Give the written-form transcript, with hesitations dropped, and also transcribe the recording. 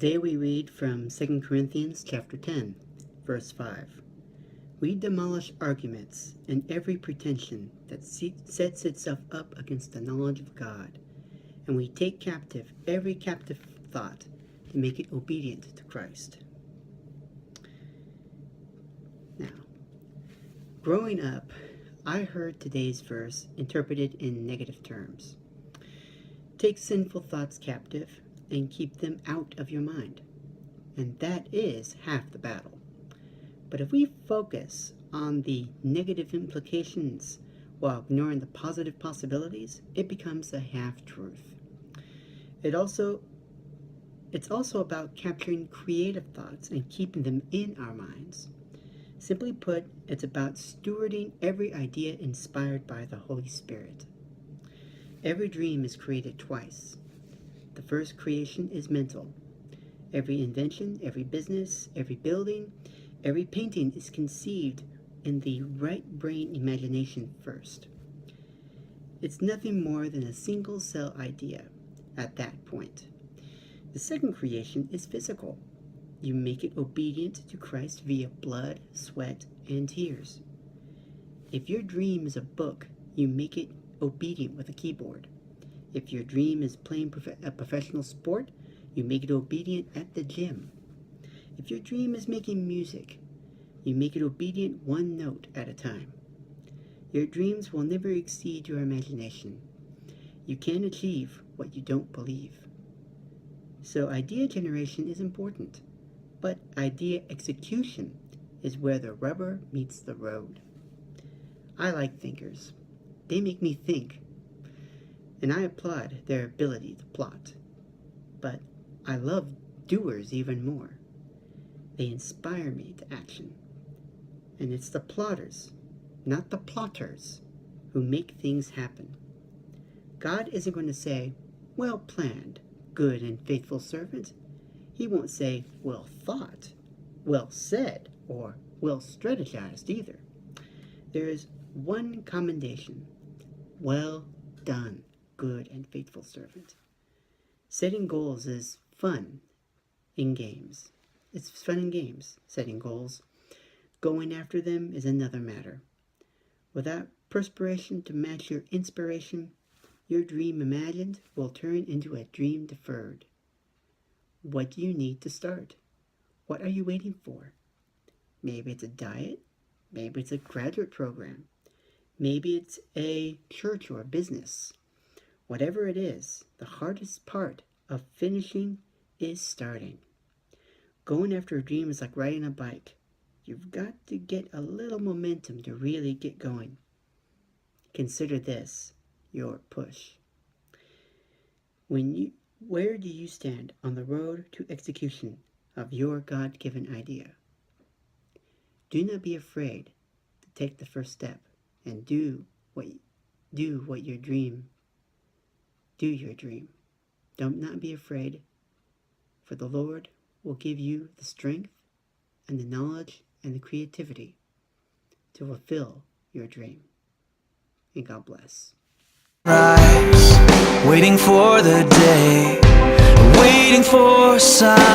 Today we read from 2 Corinthians chapter 10, verse 5. We demolish arguments and every pretension that sets itself up against the knowledge of God, and we take captive every captive thought to make it obedient to Christ. Now, growing up, I heard today's verse interpreted in negative terms. Take sinful thoughts captive and keep them out of your mind. And that is half the battle. But if we focus on the negative implications while ignoring the positive possibilities, it becomes a half-truth. It's also about capturing creative thoughts and keeping them in our minds. Simply put, it's about stewarding every idea inspired by the Holy Spirit. Every dream is created twice. The first creation is mental. Every invention, every business, every building, every painting is conceived in the right brain imagination first. It's nothing more than a single cell idea at that point. The second creation is physical. You make it obedient to Christ via blood, sweat, and tears. If your dream is a book, you make it obedient with a keyboard. If your dream is playing a professional sport, you make it obedient at the gym. If your dream is making music, you make it obedient one note at a time. Your dreams will never exceed your imagination. You can't achieve what you don't believe. So idea generation is important, but idea execution is where the rubber meets the road. I like thinkers. They make me think. And I applaud their ability to plot. But I love doers even more. They inspire me to action. And it's the plotters, not the plotters, who make things happen. God isn't going to say, well planned, good and faithful servant. He won't say, well thought, well said, or well strategized either. There is one commendation, well done, good and faithful servant. Setting goals is fun in games. It's fun in games, setting goals. Going after them is another matter. Without perspiration to match your inspiration, your dream imagined will turn into a dream deferred. What do you need to start? What are you waiting for? Maybe it's a diet. Maybe it's a graduate program. Maybe it's a church or a business. Whatever it is, the hardest part of finishing is starting. Going after a dream is like riding a bike. You've got to get a little momentum to really get going. Consider this your push. Where do you stand on the road to execution of your God-given idea? Do not be afraid to take the first step and do your dream. Do your dream. Don't not be afraid, for the Lord will give you the strength and the knowledge and the creativity to fulfill your dream. And God bless. Rise, waiting for the day, waiting for sign.